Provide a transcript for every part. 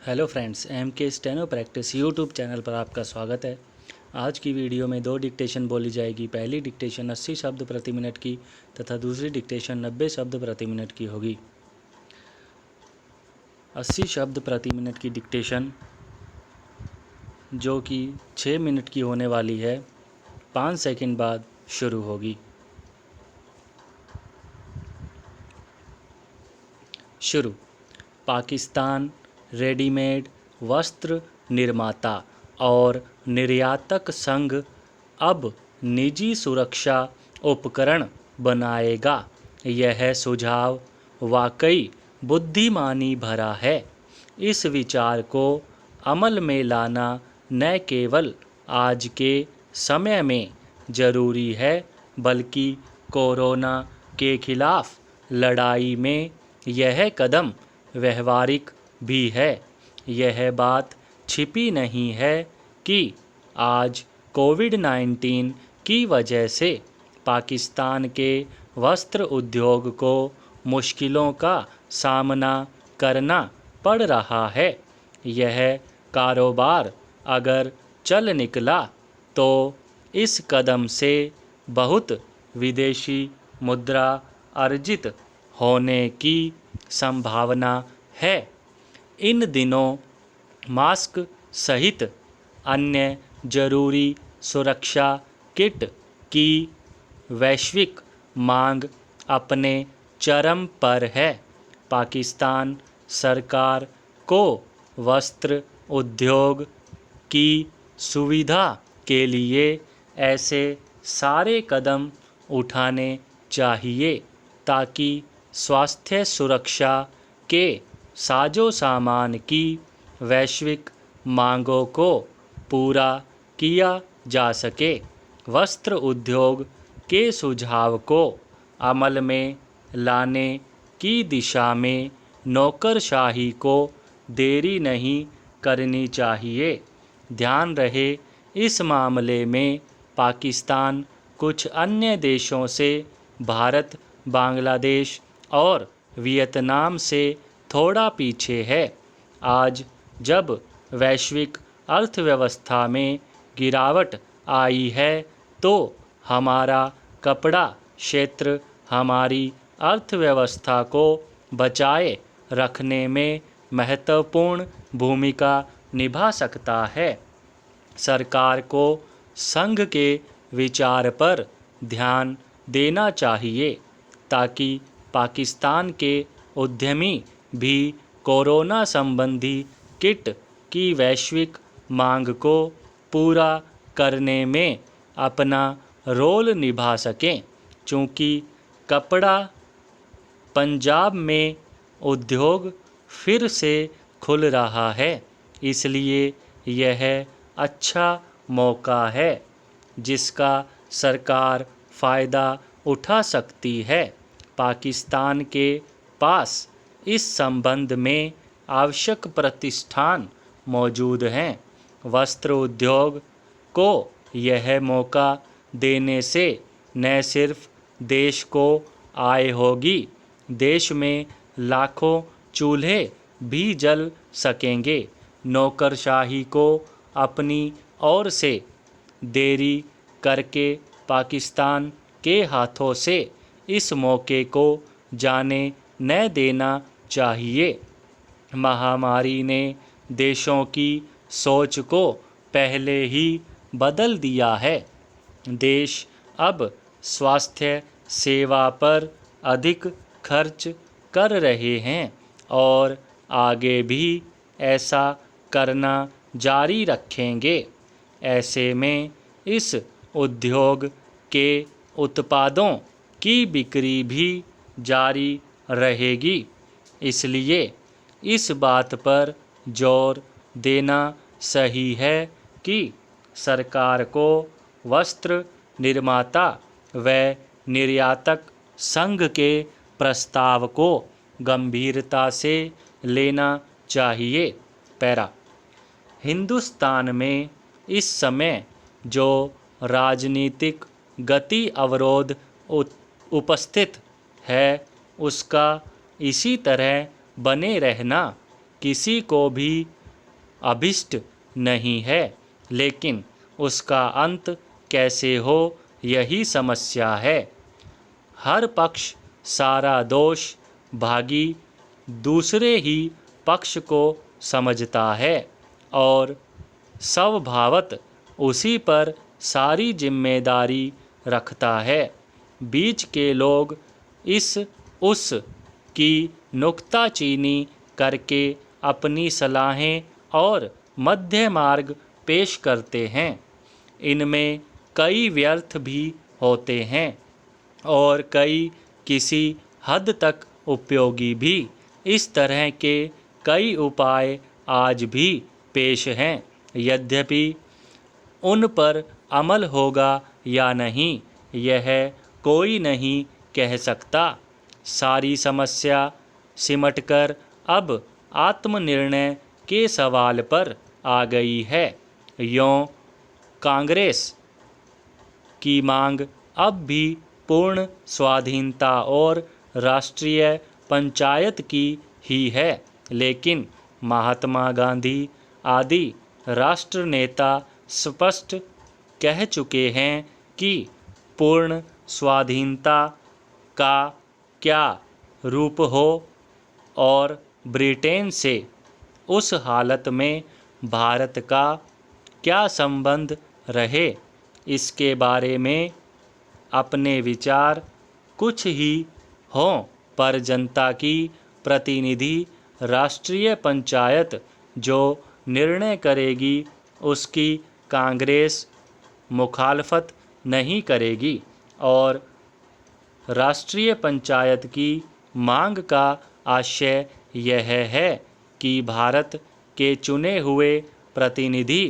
Hello friends, M के steno practice YouTube channel पर आपका स्वागत है। आज की वीडियो में दो डिक्टेशन बोली जाएगी। पहली डिक्टेशन 80 शब्द प्रति मिनट की तथा दूसरी डिक्टेशन 90 शब्द प्रति मिनट की होगी। 80 शब्द प्रति मिनट की डिक्टेशन जो कि 6 मिनट की होने वाली है, 5 सेकंड बाद शुरू होगी। शुरू। पाकिस्तान रेडीमेड वस्त्र निर्माता और निर्यातक संघ अब निजी सुरक्षा उपकरण बनाएगा। यह सुझाव वाकई बुद्धिमानी भरा है। इस विचार को अमल में लाना न केवल आज के समय में ज़रूरी है, बल्कि कोरोना के खिलाफ लड़ाई में यह कदम व्यवहारिक भी है। यह बात छिपी नहीं है कि आज कोविड-19 की वजह से पाकिस्तान के वस्त्र उद्योग को मुश्किलों का सामना करना पड़ रहा है। यह कारोबार अगर चल निकला तो इस कदम से बहुत विदेशी मुद्रा अर्जित होने की संभावना है। इन दिनों मास्क सहित अन्य जरूरी सुरक्षा किट की वैश्विक मांग अपने चरम पर है। पाकिस्तान सरकार को वस्त्र उद्योग की सुविधा के लिए ऐसे सारे कदम उठाने चाहिए ताकि स्वास्थ्य सुरक्षा के साजो सामान की वैश्विक मांगों को पूरा किया जा सके। वस्त्र उद्योग के सुझाव को अमल में लाने की दिशा में नौकरशाही को देरी नहीं करनी चाहिए। ध्यान रहे, इस मामले में पाकिस्तान कुछ अन्य देशों से भारत, बांग्लादेश और वियतनाम से थोड़ा पीछे है। आज जब वैश्विक अर्थव्यवस्था में गिरावट आई है तो हमारा कपड़ा क्षेत्र हमारी अर्थव्यवस्था को बचाए रखने में महत्वपूर्ण भूमिका निभा सकता है। सरकार को संघ के विचार पर ध्यान देना चाहिए ताकि पाकिस्तान के उद्यमी भी कोरोना संबंधी किट की वैश्विक मांग को पूरा करने में अपना रोल निभा सकें। चूँकि कपड़ा पंजाब में उद्योग फिर से खुल रहा है, इसलिए यह अच्छा मौका है जिसका सरकार फ़ायदा उठा सकती है। पाकिस्तान के पास इस संबंध में आवश्यक प्रतिष्ठान मौजूद हैं। वस्त्र उद्योग को यह मौका देने से न सिर्फ देश को आय होगी, देश में लाखों चूल्हे भी जल सकेंगे। नौकरशाही को अपनी ओर से देरी करके पाकिस्तान के हाथों से इस मौके को जाने न देना चाहिए। महामारी ने देशों की सोच को पहले ही बदल दिया है। देश अब स्वास्थ्य सेवा पर अधिक खर्च कर रहे हैं और आगे भी ऐसा करना जारी रखेंगे। ऐसे में इस उद्योग के उत्पादों की बिक्री भी जारी रहेगी। इसलिए इस बात पर जोर देना सही है कि सरकार को वस्त्र निर्माता व निर्यातक संघ के प्रस्ताव को गंभीरता से लेना चाहिए। पैरा। हिंदुस्तान में इस समय जो राजनीतिक गति अवरोध उपस्थित है, उसका इसी तरह बने रहना किसी को भी अभिष्ट नहीं है, लेकिन उसका अंत कैसे हो यही समस्या है। हर पक्ष सारा दोष भागी दूसरे ही पक्ष को समझता है और स्वभावत उसी पर सारी जिम्मेदारी रखता है। बीच के लोग इस उस की नुक्ताचीनी करके अपनी सलाहें और मध्य मार्ग पेश करते हैं। इनमें कई व्यर्थ भी होते हैं और कई किसी हद तक उपयोगी भी। इस तरह के कई उपाय आज भी पेश हैं, यद्यपि उन पर अमल होगा या नहीं यह कोई नहीं कह सकता। सारी समस्या सिमटकर अब आत्मनिर्णय के सवाल पर आ गई है। यों कांग्रेस की मांग अब भी पूर्ण स्वाधीनता और राष्ट्रीय पंचायत की ही है, लेकिन महात्मा गांधी आदि राष्ट्र नेता स्पष्ट कह चुके हैं कि पूर्ण स्वाधीनता का क्या रूप हो और ब्रिटेन से उस हालत में भारत का क्या संबंध रहे, इसके बारे में अपने विचार कुछ ही हों, पर जनता की प्रतिनिधि राष्ट्रीय पंचायत जो निर्णय करेगी उसकी कांग्रेस मुखालफत नहीं करेगी और राष्ट्रीय पंचायत की मांग का आशय यह है कि भारत के चुने हुए प्रतिनिधि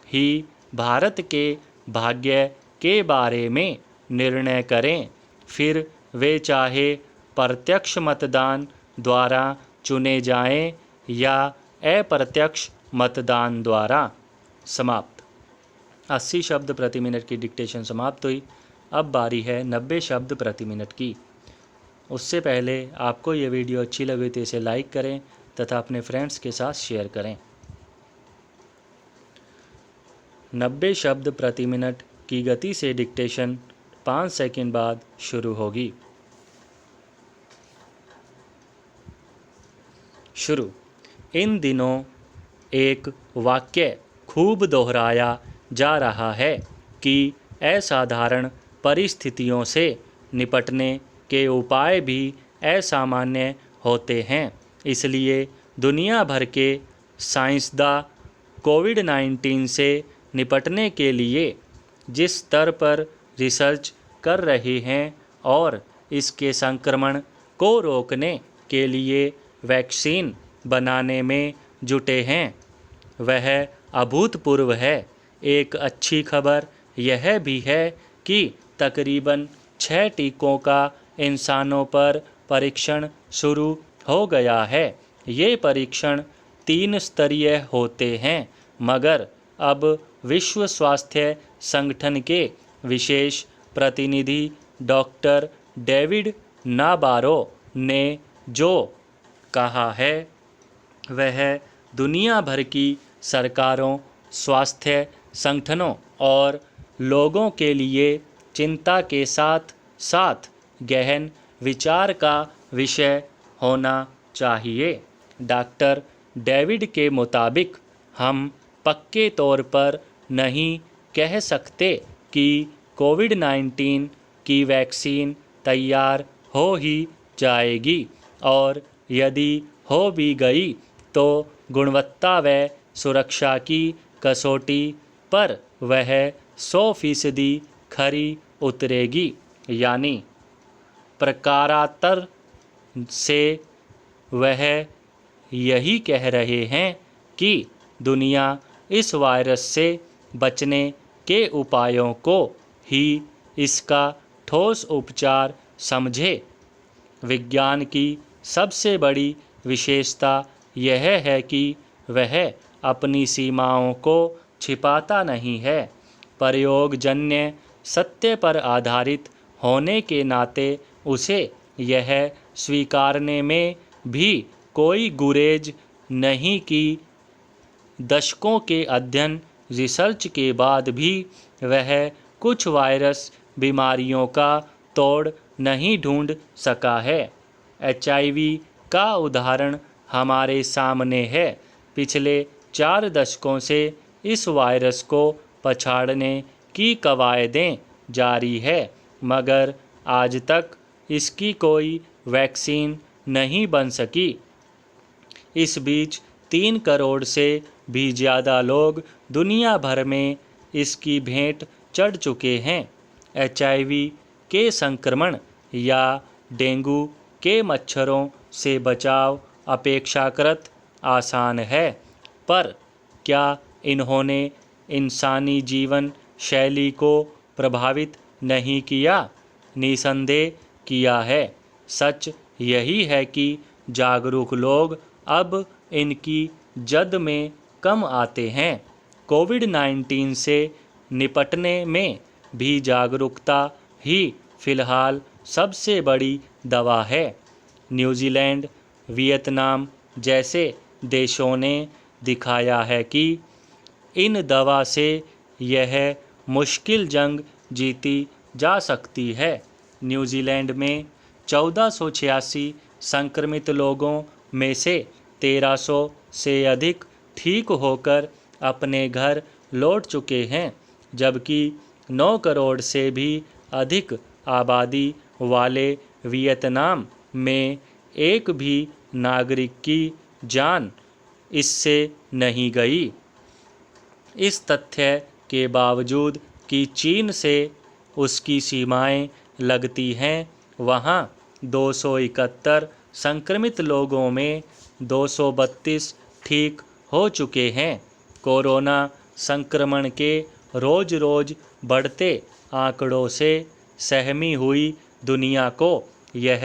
ही भारत के भाग्य के बारे में निर्णय करें, फिर वे चाहे प्रत्यक्ष मतदान द्वारा चुने जाएं या अप्रत्यक्ष मतदान द्वारा। समाप्त। 80 शब्द प्रति मिनट की डिक्टेशन समाप्त हुई। अब बारी है 90 शब्द प्रति मिनट की। उससे पहले आपको ये वीडियो अच्छी लगी तो इसे लाइक करें तथा अपने फ्रेंड्स के साथ शेयर करें। 90 शब्द प्रति मिनट की गति से डिक्टेशन 5 सेकंड बाद शुरू होगी। शुरू। इन दिनों एक वाक्य खूब दोहराया जा रहा है कि असाधारण परिस्थितियों से निपटने के उपाय भी असामान्य होते हैं। इसलिए दुनिया भर के साइंसदां कोविड-19 से निपटने के लिए जिस स्तर पर रिसर्च कर रहे हैं और इसके संक्रमण को रोकने के लिए वैक्सीन बनाने में जुटे हैं, वह अभूतपूर्व है। एक अच्छी खबर यह भी है कि तकरीबन 6 टीकों का इंसानों पर परीक्षण शुरू हो गया है। ये परीक्षण 3 स्तरीय होते हैं, मगर अब विश्व स्वास्थ्य संगठन के विशेष प्रतिनिधि डॉक्टर डेविड नाबारो ने जो कहा है वह दुनिया भर की सरकारों, स्वास्थ्य संगठनों और लोगों के लिए चिंता के साथ साथ गहन विचार का विषय होना चाहिए। डॉक्टर डेविड के मुताबिक हम पक्के तौर पर नहीं कह सकते कि कोविड-19 की वैक्सीन तैयार हो ही जाएगी, और यदि हो भी गई तो गुणवत्ता व सुरक्षा की कसौटी पर वह 100% खरी उतरेगी। यानी प्रकारांतर से वह यही कह रहे हैं कि दुनिया इस वायरस से बचने के उपायों को ही इसका ठोस उपचार समझे। विज्ञान की सबसे बड़ी विशेषता यह है कि वह अपनी सीमाओं को छिपाता नहीं है। प्रयोगजन्य सत्य पर आधारित होने के नाते उसे यह स्वीकारने में भी कोई गुरेज नहीं कि दशकों के अध्ययन रिसर्च के बाद भी वह कुछ वायरस बीमारियों का तोड़ नहीं ढूंढ सका है। HIV का उदाहरण हमारे सामने है। पिछले 4 दशकों से इस वायरस को पछाड़ने की कवायदें जारी है, मगर आज तक इसकी कोई वैक्सीन नहीं बन सकी। इस बीच 3 करोड़ से भी ज़्यादा लोग दुनिया भर में इसकी भेंट चढ़ चुके हैं। HIV के संक्रमण या डेंगू के मच्छरों से बचाव अपेक्षाकृत आसान है, पर क्या इन्होंने इंसानी जीवन शैली को प्रभावित नहीं किया? निसंदेह किया है। सच यही है कि जागरूक लोग अब इनकी जद में कम आते हैं। कोविड-19 से निपटने में भी जागरूकता ही फिलहाल सबसे बड़ी दवा है। न्यूजीलैंड, वियतनाम जैसे देशों ने दिखाया है कि इन दवा से यह मुश्किल जंग जीती जा सकती है। न्यूजीलैंड में 1486 संक्रमित लोगों में से 1300 से अधिक ठीक होकर अपने घर लौट चुके हैं, जबकि 9 करोड़ से भी अधिक आबादी वाले वियतनाम में एक भी नागरिक की जान इससे नहीं गई। इस तथ्य के बावजूद कि चीन से उसकी सीमाएं लगती हैं, वहाँ 271 संक्रमित लोगों में 232 ठीक हो चुके हैं। कोरोना संक्रमण के रोज-रोज बढ़ते आंकड़ों से सहमी हुई दुनिया को यह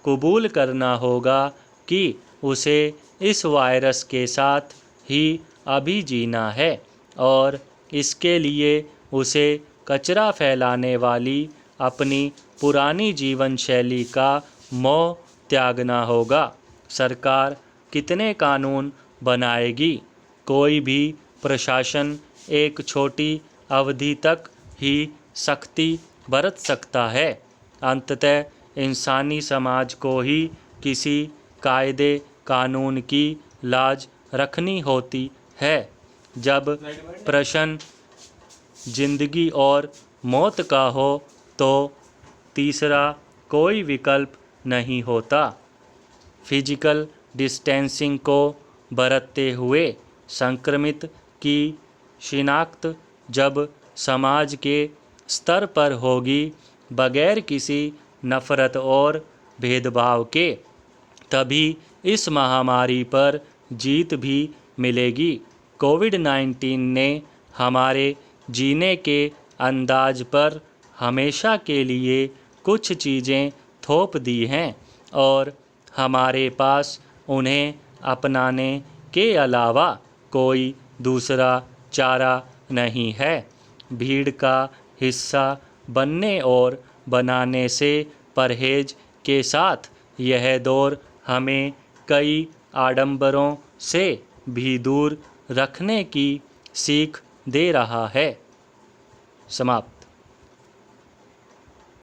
कबूल करना होगा कि उसे इस वायरस के साथ ही अभी जीना है और इसके लिए उसे कचरा फैलाने वाली अपनी पुरानी जीवन शैली का मोह त्यागना होगा। सरकार कितने कानून बनाएगी? कोई भी प्रशासन एक छोटी अवधि तक ही सख्ती बरत सकता है। अंततः इंसानी समाज को ही किसी कायदे कानून की लाज रखनी होती है। जब प्रश्न जिंदगी और मौत का हो तो तीसरा कोई विकल्प नहीं होता। फिजिकल डिस्टेंसिंग को बरतते हुए संक्रमित की शिनाख्त जब समाज के स्तर पर होगी, बगैर किसी नफरत और भेदभाव के, तभी इस महामारी पर जीत भी मिलेगी। कोविड-19 ने हमारे जीने के अंदाज पर हमेशा के लिए कुछ चीज़ें थोप दी हैं और हमारे पास उन्हें अपनाने के अलावा कोई दूसरा चारा नहीं है। भीड़ का हिस्सा बनने और बनाने से परहेज के साथ यह दौर हमें कई आडंबरों से भी दूर रखने की सीख दे रहा है। समाप्त।